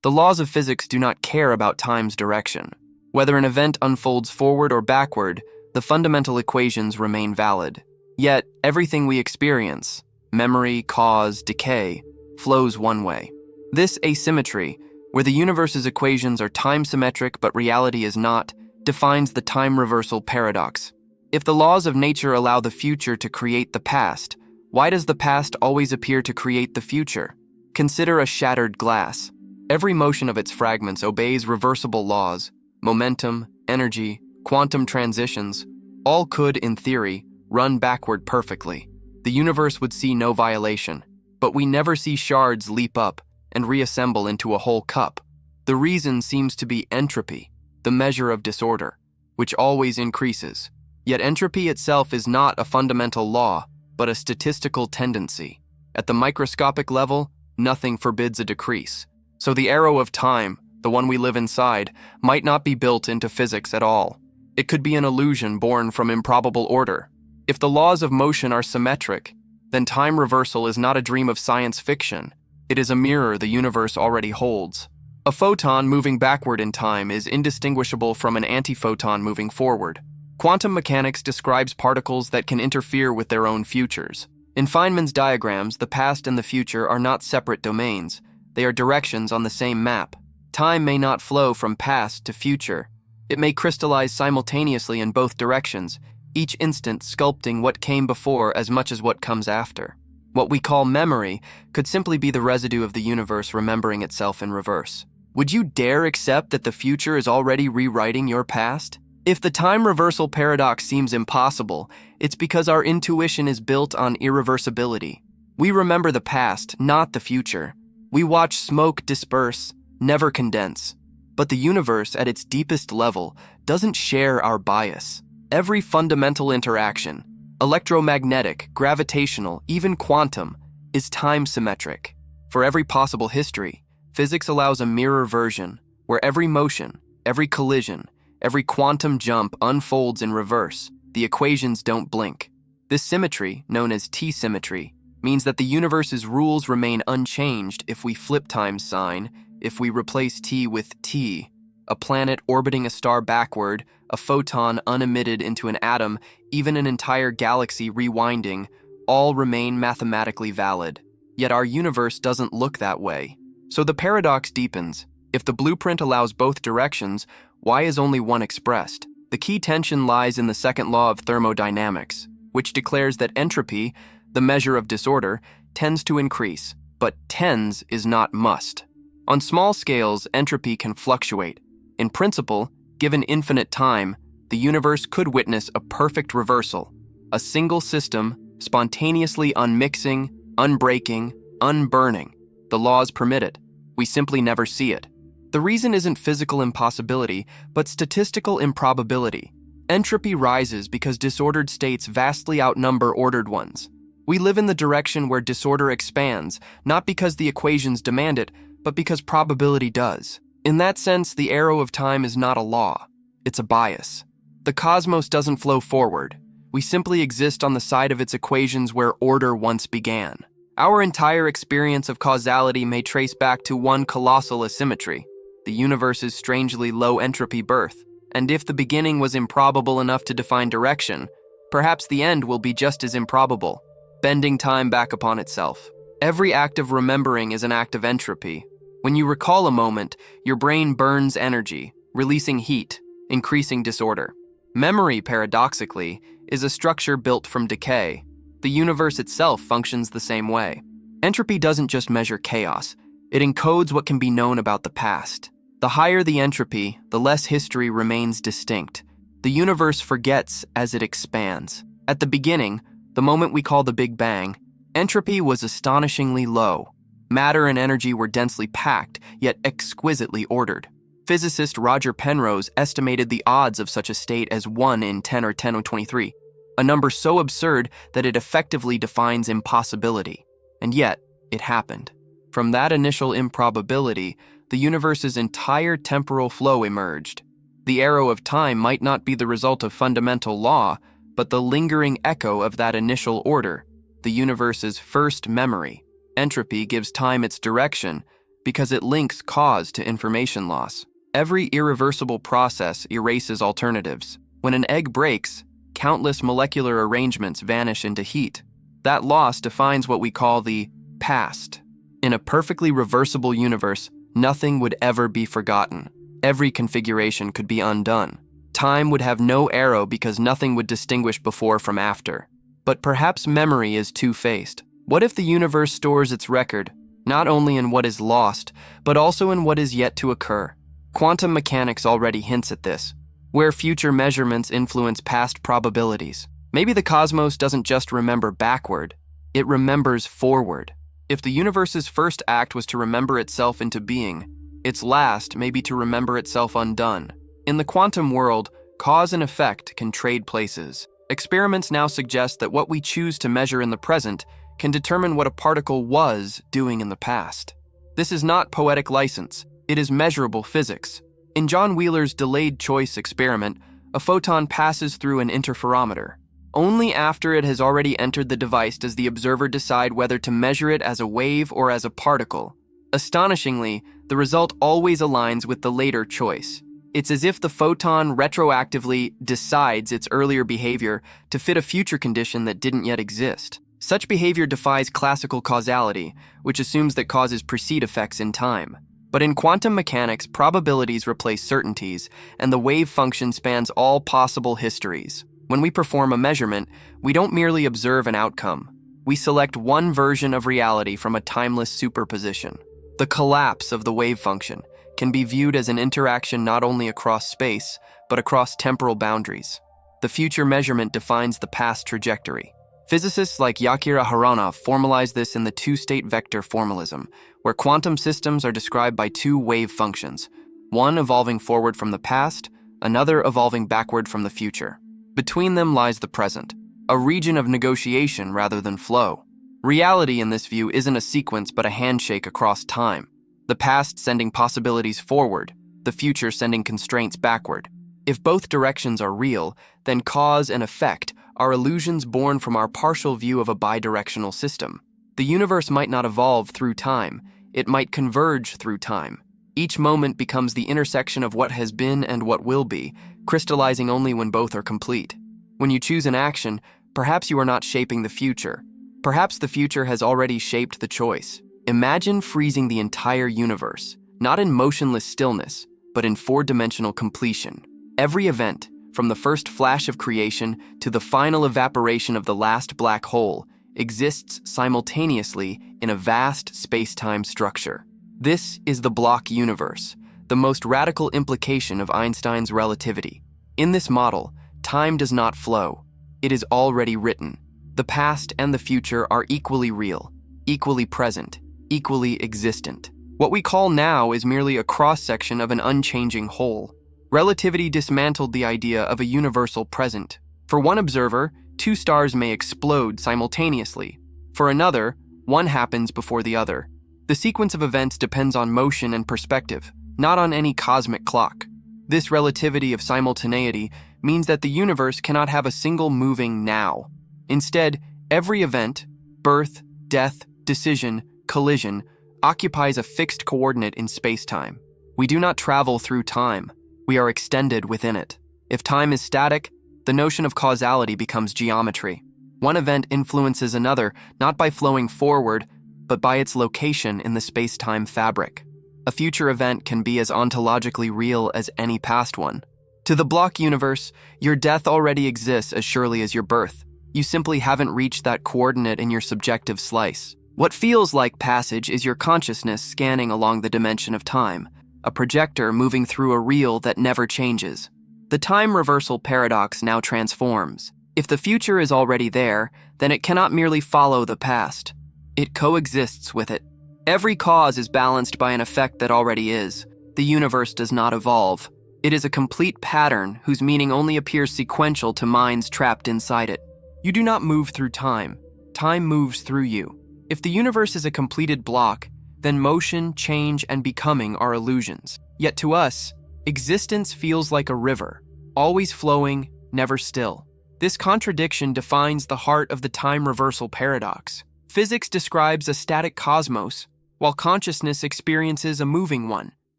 The laws of physics do not care about time's direction. Whether an event unfolds forward or backward, the fundamental equations remain valid. Yet, everything we experience, memory, cause, decay, flows one way. This asymmetry, where the universe's equations are time-symmetric but reality is not, defines the time reversal paradox. If the laws of nature allow the future to create the past, why does the past always appear to create the future? Consider a shattered glass. Every motion of its fragments obeys reversible laws. Momentum, energy, quantum transitions, all could, in theory, run backward perfectly. The universe would see no violation, but we never see shards leap up and reassemble into a whole cup. The reason seems to be entropy, the measure of disorder, which always increases. Yet entropy itself is not a fundamental law, but a statistical tendency. At the microscopic level, nothing forbids a decrease. So the arrow of time, the one we live inside, might not be built into physics at all. It could be an illusion born from improbable order. If the laws of motion are symmetric, then time reversal is not a dream of science fiction. It is a mirror the universe already holds. A photon moving backward in time is indistinguishable from an antiphoton moving forward. Quantum mechanics describes particles that can interfere with their own futures. In Feynman's diagrams, the past and the future are not separate domains. They are directions on the same map. Time may not flow from past to future. It may crystallize simultaneously in both directions, each instant sculpting what came before as much as what comes after. What we call memory could simply be the residue of the universe remembering itself in reverse. Would you dare accept that the future is already rewriting your past? If the time reversal paradox seems impossible, it's because our intuition is built on irreversibility. We remember the past, not the future. We watch smoke disperse, never condense. But the universe, at its deepest level, doesn't share our bias. Every fundamental interaction, electromagnetic, gravitational, even quantum, is time-symmetric. For every possible history, physics allows a mirror version, where every motion, every collision, every quantum jump unfolds in reverse. The equations don't blink. This symmetry, known as T-symmetry, means that the universe's rules remain unchanged if we flip time's sign, if we replace T with T. A planet orbiting a star backward, a photon unemitted into an atom, even an entire galaxy rewinding, all remain mathematically valid. Yet our universe doesn't look that way. So the paradox deepens. If the blueprint allows both directions, why is only one expressed? The key tension lies in the second law of thermodynamics, which declares that entropy, the measure of disorder, tends to increase, but tends is not must. On small scales, entropy can fluctuate. In principle, given infinite time, the universe could witness a perfect reversal, a single system spontaneously unmixing, unbreaking, unburning. The laws permit it. We simply never see it. The reason isn't physical impossibility, but statistical improbability. Entropy rises because disordered states vastly outnumber ordered ones. We live in the direction where disorder expands, not because the equations demand it, but because probability does. In that sense, the arrow of time is not a law. It's a bias. The cosmos doesn't flow forward. We simply exist on the side of its equations where order once began. Our entire experience of causality may trace back to one colossal asymmetry, the universe's strangely low entropy birth. And if the beginning was improbable enough to define direction, perhaps the end will be just as improbable, bending time back upon itself. Every act of remembering is an act of entropy. When you recall a moment, your brain burns energy, releasing heat, increasing disorder. Memory, paradoxically, is a structure built from decay. The universe itself functions the same way. Entropy doesn't just measure chaos. It encodes what can be known about the past. The higher the entropy, the less history remains distinct. The universe forgets as it expands. At the beginning, the moment we call the Big Bang, entropy was astonishingly low. Matter and energy were densely packed, yet exquisitely ordered. Physicist Roger Penrose estimated the odds of such a state as 1 in 10 or 10 to 23, a number so absurd that it effectively defines impossibility. And yet, it happened. From that initial improbability, the universe's entire temporal flow emerged. The arrow of time might not be the result of fundamental law, but the lingering echo of that initial order, the universe's first memory. Entropy gives time its direction because it links cause to information loss. Every irreversible process erases alternatives. When an egg breaks, countless molecular arrangements vanish into heat. That loss defines what we call the past. In a perfectly reversible universe, nothing would ever be forgotten. Every configuration could be undone. Time would have no arrow because nothing would distinguish before from after. But perhaps memory is two-faced. What if the universe stores its record, not only in what is lost, but also in what is yet to occur? Quantum mechanics already hints at this, where future measurements influence past probabilities. Maybe the cosmos doesn't just remember backward, it remembers forward. If the universe's first act was to remember itself into being, its last may be to remember itself undone. In the quantum world, cause and effect can trade places. Experiments now suggest that what we choose to measure in the present can determine what a particle was doing in the past. This is not poetic license, it is measurable physics. In John Wheeler's delayed choice experiment, a photon passes through an interferometer. Only after it has already entered the device does the observer decide whether to measure it as a wave or as a particle. Astonishingly, the result always aligns with the later choice. It's as if the photon retroactively decides its earlier behavior to fit a future condition that didn't yet exist. Such behavior defies classical causality, which assumes that causes precede effects in time. But in quantum mechanics, probabilities replace certainties, and the wave function spans all possible histories. When we perform a measurement, we don't merely observe an outcome. We select one version of reality from a timeless superposition. The collapse of the wave function can be viewed as an interaction not only across space, but across temporal boundaries. The future measurement defines the past trajectory. Physicists like Yakira Haronov formalize this in the two-state vector formalism, where quantum systems are described by two wave functions, one evolving forward from the past, another evolving backward from the future. Between them lies the present, a region of negotiation rather than flow. Reality in this view isn't a sequence but a handshake across time. The past sending possibilities forward, the future sending constraints backward. If both directions are real, then cause and effect are illusions born from our partial view of a bidirectional system. The universe might not evolve through time, it might converge through time. Each moment becomes the intersection of what has been and what will be, crystallizing only when both are complete. When you choose an action, perhaps you are not shaping the future. Perhaps the future has already shaped the choice. Imagine freezing the entire universe, not in motionless stillness, but in four-dimensional completion. Every event, from the first flash of creation to the final evaporation of the last black hole, exists simultaneously in a vast space-time structure. This is the block universe, the most radical implication of Einstein's relativity. In this model, time does not flow. It is already written. The past and the future are equally real, equally present, equally existent. What we call now is merely a cross-section of an unchanging whole. Relativity dismantled the idea of a universal present. For one observer, two stars may explode simultaneously. For another, one happens before the other. The sequence of events depends on motion and perspective, not on any cosmic clock. This relativity of simultaneity means that the universe cannot have a single moving now. Instead, every event, birth, death, decision, collision, occupies a fixed coordinate in space-time. We do not travel through time. We are extended within it. If time is static, the notion of causality becomes geometry. One event influences another not by flowing forward, but by its location in the space-time fabric. A future event can be as ontologically real as any past one. To the block universe, your death already exists as surely as your birth. You simply haven't reached that coordinate in your subjective slice. What feels like passage is your consciousness scanning along the dimension of time, a projector moving through a reel that never changes. The time reversal paradox now transforms. If the future is already there, then it cannot merely follow the past. It coexists with it. Every cause is balanced by an effect that already is. The universe does not evolve. It is a complete pattern whose meaning only appears sequential to minds trapped inside it. You do not move through time. Time moves through you. If the universe is a completed block, then motion, change, and becoming are illusions. Yet to us, existence feels like a river, always flowing, never still. This contradiction defines the heart of the time reversal paradox. Physics describes a static cosmos, while consciousness experiences a moving one.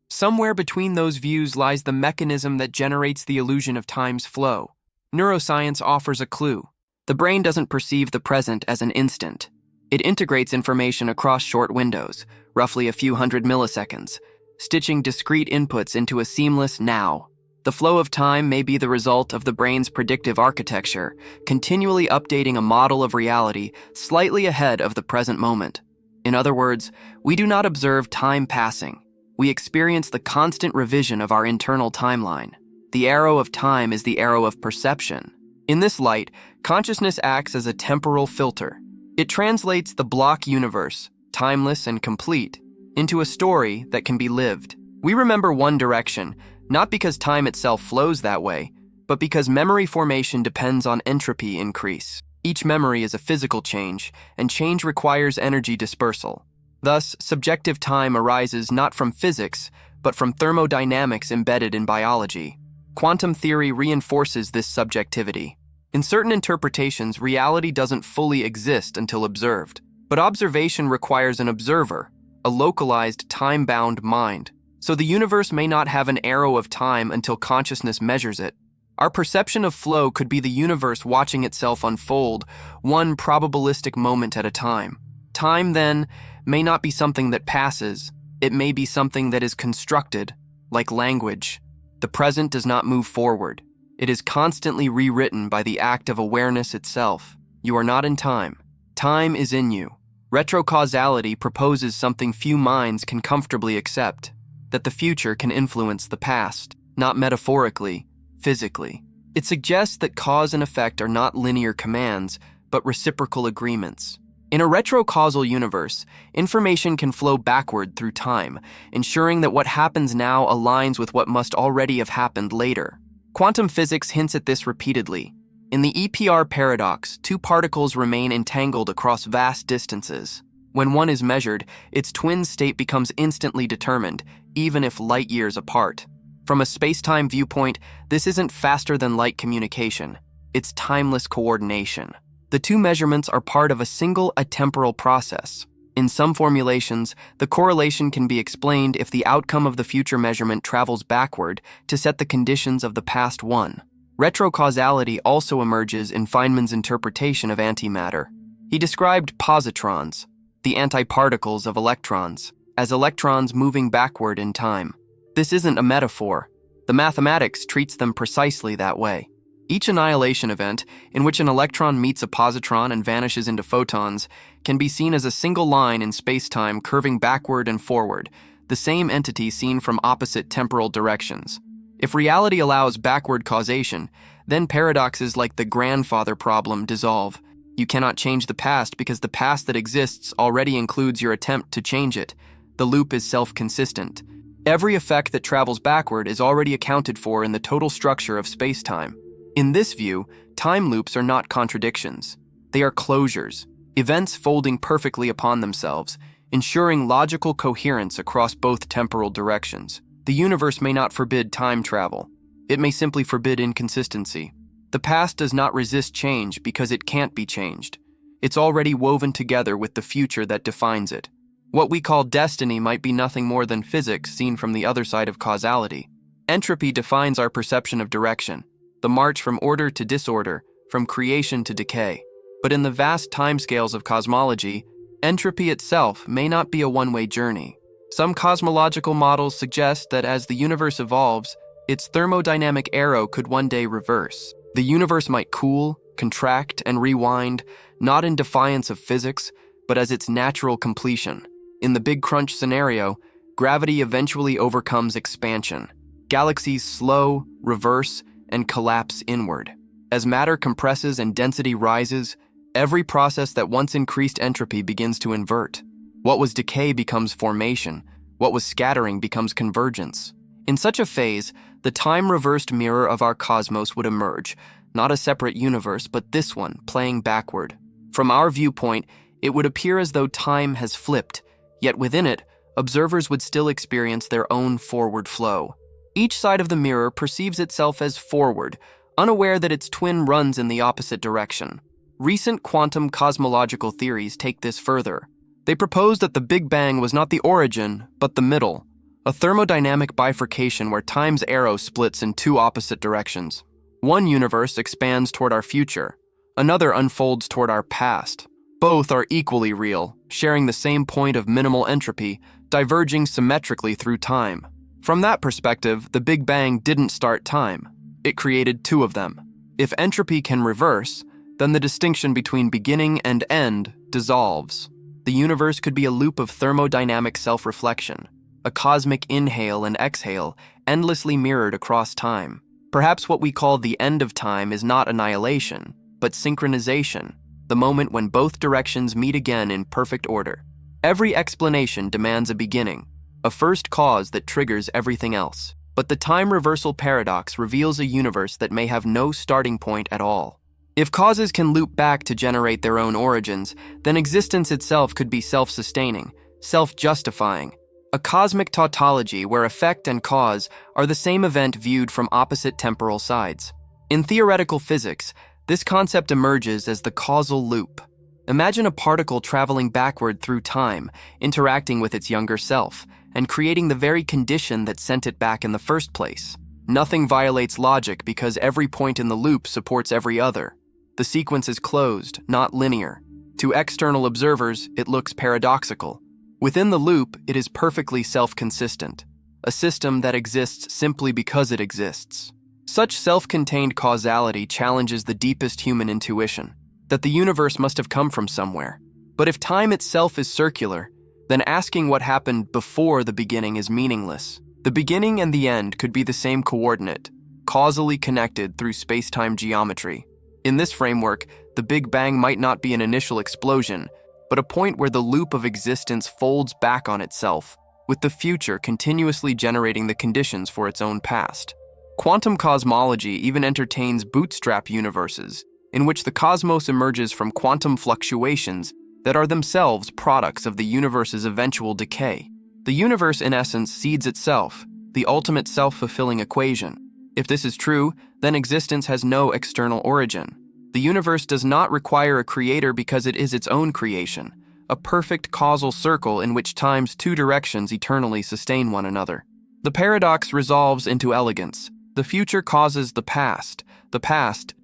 Somewhere between those views lies the mechanism that generates the illusion of time's flow. Neuroscience offers a clue. The brain doesn't perceive the present as an instant. It integrates information across short windows, roughly a few hundred milliseconds, stitching discrete inputs into a seamless now. The flow of time may be the result of the brain's predictive architecture, continually updating a model of reality slightly ahead of the present moment. In other words, we do not observe time passing. We experience the constant revision of our internal timeline. The arrow of time is the arrow of perception. In this light, consciousness acts as a temporal filter. It translates the block universe, timeless and complete, into a story that can be lived. We remember one direction, not because time itself flows that way, but because memory formation depends on entropy increase. Each memory is a physical change, and change requires energy dispersal. Thus, subjective time arises not from physics, but from thermodynamics embedded in biology. Quantum theory reinforces this subjectivity. In certain interpretations, reality doesn't fully exist until observed, but observation requires an observer, a localized, time-bound mind. So the universe may not have an arrow of time until consciousness measures it. Our perception of flow could be the universe watching itself unfold, one probabilistic moment at a time. Time, then, may not be something that passes. It may be something that is constructed, like language. The present does not move forward. It is constantly rewritten by the act of awareness itself. You are not in time. Time is in you. Retrocausality proposes something few minds can comfortably accept, that the future can influence the past, not metaphorically, physically. It suggests that cause and effect are not linear commands, but reciprocal agreements. In a retrocausal universe, information can flow backward through time, ensuring that what happens now aligns with what must already have happened later. Quantum physics hints at this repeatedly. In the EPR paradox, two particles remain entangled across vast distances. When one is measured, its twin state becomes instantly determined, even if light years apart. From a space-time viewpoint, this isn't faster-than-light communication. It's timeless coordination. The two measurements are part of a single atemporal process. In some formulations, the correlation can be explained if the outcome of the future measurement travels backward to set the conditions of the past one. Retrocausality also emerges in Feynman's interpretation of antimatter. He described positrons, the antiparticles of electrons, as electrons moving backward in time. This isn't a metaphor. The mathematics treats them precisely that way. Each annihilation event, in which an electron meets a positron and vanishes into photons, can be seen as a single line in space-time curving backward and forward, the same entity seen from opposite temporal directions. If reality allows backward causation, then paradoxes like the grandfather problem dissolve. You cannot change the past because the past that exists already includes your attempt to change it. The loop is self-consistent. Every effect that travels backward is already accounted for in the total structure of space-time. In this view, time loops are not contradictions. They are closures, events folding perfectly upon themselves, ensuring logical coherence across both temporal directions. The universe may not forbid time travel. It may simply forbid inconsistency. The past does not resist change because it can't be changed. It's already woven together with the future that defines it. What we call destiny might be nothing more than physics seen from the other side of causality. Entropy defines our perception of direction, the march from order to disorder, from creation to decay. But in the vast timescales of cosmology, entropy itself may not be a one-way journey. Some cosmological models suggest that as the universe evolves, its thermodynamic arrow could one day reverse. The universe might cool, contract, and rewind, not in defiance of physics, but as its natural completion. In the Big Crunch scenario, gravity eventually overcomes expansion. Galaxies slow, reverse, and collapse inward. As matter compresses and density rises, every process that once increased entropy begins to invert. What was decay becomes formation. What was scattering becomes convergence. In such a phase, the time-reversed mirror of our cosmos would emerge, not a separate universe, but this one, playing backward. From our viewpoint, it would appear as though time has flipped, yet within it, observers would still experience their own forward flow. Each side of the mirror perceives itself as forward, unaware that its twin runs in the opposite direction. Recent quantum cosmological theories take this further. They proposed that the Big Bang was not the origin, but the middle, a thermodynamic bifurcation where time's arrow splits in two opposite directions. One universe expands toward our future, another unfolds toward our past. Both are equally real, sharing the same point of minimal entropy, diverging symmetrically through time. From that perspective, the Big Bang didn't start time. It created two of them. If entropy can reverse, then the distinction between beginning and end dissolves. The universe could be a loop of thermodynamic self-reflection, a cosmic inhale and exhale, endlessly mirrored across time. Perhaps what we call the end of time is not annihilation, but synchronization, the moment when both directions meet again in perfect order. Every explanation demands a beginning, a first cause that triggers everything else. But the time reversal paradox reveals a universe that may have no starting point at all. If causes can loop back to generate their own origins, then existence itself could be self-sustaining, self-justifying, a cosmic tautology where effect and cause are the same event viewed from opposite temporal sides. In theoretical physics, this concept emerges as the causal loop. Imagine a particle traveling backward through time, interacting with its younger self, and creating the very condition that sent it back in the first place. Nothing violates logic because every point in the loop supports every other. The sequence is closed, not linear. To external observers, it looks paradoxical. Within the loop, it is perfectly self-consistent, a system that exists simply because it exists. Such self-contained causality challenges the deepest human intuition, that the universe must have come from somewhere. But if time itself is circular, then asking what happened before the beginning is meaningless. The beginning and the end could be the same coordinate, causally connected through space-time geometry. In this framework, the Big Bang might not be an initial explosion, but a point where the loop of existence folds back on itself, with the future continuously generating the conditions for its own past. Quantum cosmology even entertains bootstrap universes, in which the cosmos emerges from quantum fluctuations that are themselves products of the universe's eventual decay. The universe, in essence, seeds itself, the ultimate self-fulfilling equation. If this is true, then existence has no external origin. The universe does not require a creator because it is its own creation, a perfect causal circle in which time's two directions eternally sustain one another. The paradox resolves into elegance. The future causes the past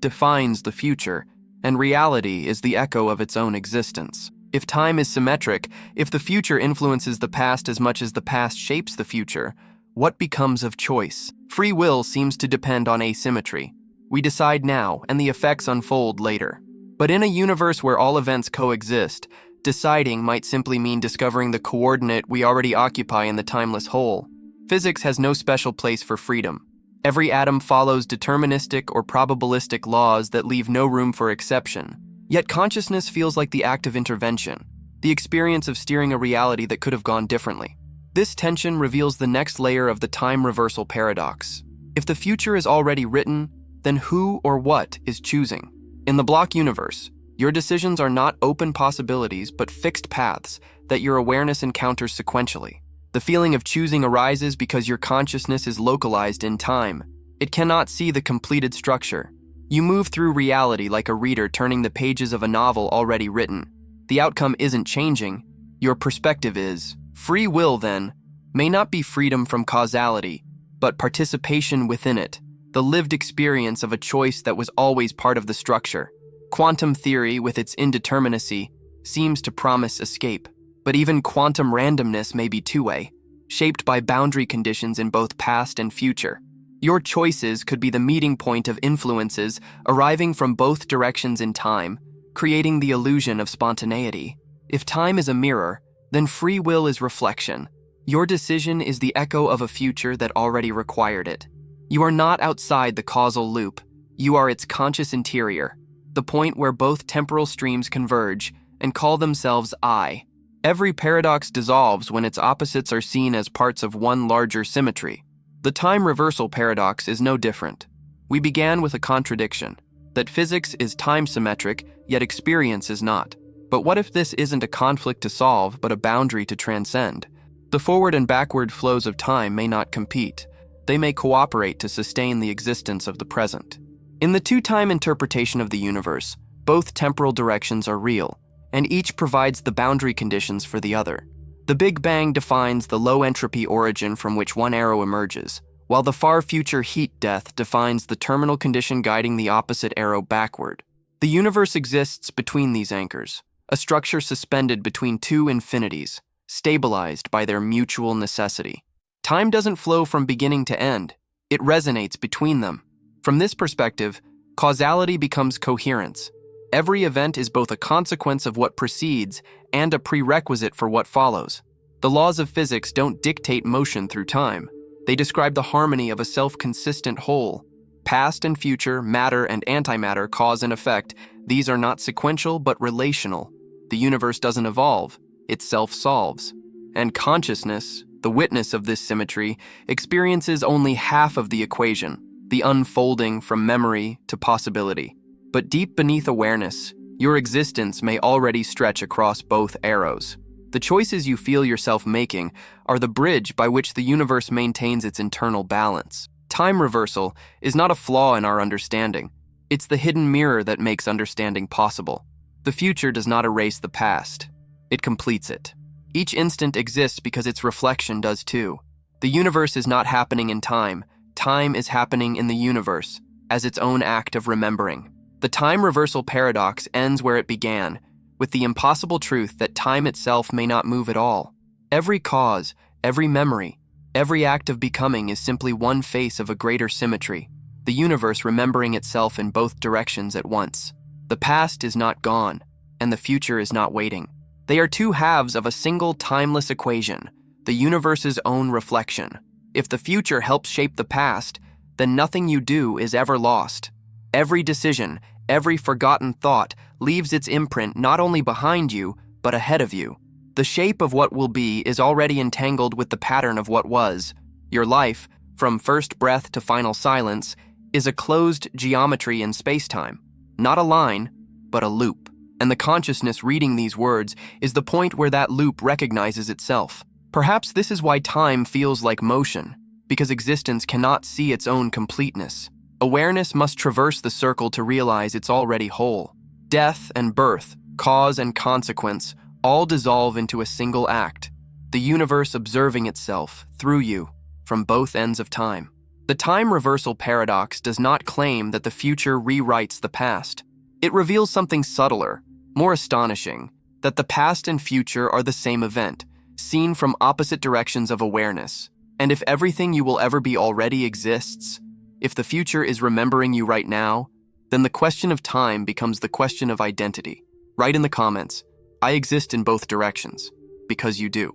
defines the future, and reality is the echo of its own existence. If time is symmetric, if the future influences the past as much as the past shapes the future, what becomes of choice? Free will seems to depend on asymmetry. We decide now, and the effects unfold later. But in a universe where all events coexist, deciding might simply mean discovering the coordinate we already occupy in the timeless whole. Physics has no special place for freedom. Every atom follows deterministic or probabilistic laws that leave no room for exception. Yet consciousness feels like the act of intervention, the experience of steering a reality that could have gone differently. This tension reveals the next layer of the time reversal paradox. If the future is already written, then who or what is choosing? In the block universe, your decisions are not open possibilities but fixed paths that your awareness encounters sequentially. The feeling of choosing arises because your consciousness is localized in time. It cannot see the completed structure. You move through reality like a reader turning the pages of a novel already written. The outcome isn't changing, your perspective is. Free will, then, may not be freedom from causality, but participation within it, the lived experience of a choice that was always part of the structure. Quantum theory, with its indeterminacy, seems to promise escape. But even quantum randomness may be two-way, shaped by boundary conditions in both past and future. Your choices could be the meeting point of influences arriving from both directions in time, creating the illusion of spontaneity. If time is a mirror, then free will is reflection. Your decision is the echo of a future that already required it. You are not outside the causal loop. You are its conscious interior, the point where both temporal streams converge and call themselves I. Every paradox dissolves when its opposites are seen as parts of one larger symmetry. The time reversal paradox is no different. We began with a contradiction, that physics is time-symmetric, yet experience is not. But what if this isn't a conflict to solve, but a boundary to transcend? The forward and backward flows of time may not compete. They may cooperate to sustain the existence of the present. In the two-time interpretation of the universe, both temporal directions are real. and each provides the boundary conditions for the other. The Big Bang defines the low-entropy origin from which one arrow emerges, while the far-future heat death defines the terminal condition guiding the opposite arrow backward. The universe exists between these anchors, a structure suspended between two infinities, stabilized by their mutual necessity. Time doesn't flow from beginning to end, it resonates between them. From this perspective, causality becomes coherence. Every event is both a consequence of what precedes and a prerequisite for what follows. The laws of physics don't dictate motion through time. They describe the harmony of a self-consistent whole. Past and future, matter and antimatter, cause and effect, these are not sequential but relational. The universe doesn't evolve, it self-solves. And consciousness, the witness of this symmetry, experiences only half of the equation, the unfolding from memory to possibility. But deep beneath awareness, your existence may already stretch across both arrows. The choices you feel yourself making are the bridge by which the universe maintains its internal balance. Time reversal is not a flaw in our understanding. It's the hidden mirror that makes understanding possible. The future does not erase the past. It completes it. Each instant exists because its reflection does too. The universe is not happening in time. Time is happening in the universe, as its own act of remembering. The time reversal paradox ends where it began, with the impossible truth that time itself may not move at all. Every cause, every memory, every act of becoming is simply one face of a greater symmetry, the universe remembering itself in both directions at once. The past is not gone, and the future is not waiting. They are two halves of a single timeless equation, the universe's own reflection. If the future helps shape the past, then nothing you do is ever lost. Every decision, every forgotten thought leaves its imprint not only behind you, but ahead of you. The shape of what will be is already entangled with the pattern of what was. Your life, from first breath to final silence, is a closed geometry in space-time. Not a line, but a loop. And the consciousness reading these words is the point where that loop recognizes itself. Perhaps this is why time feels like motion, because existence cannot see its own completeness. Awareness must traverse the circle to realize it's already whole. Death and birth, cause and consequence, all dissolve into a single act, the universe observing itself, through you, from both ends of time. The time reversal paradox does not claim that the future rewrites the past. It reveals something subtler, more astonishing, that the past and future are the same event, seen from opposite directions of awareness. And if everything you will ever be already exists, if the future is remembering you right now, then the question of time becomes the question of identity. Write in the comments, I exist in both directions, because you do.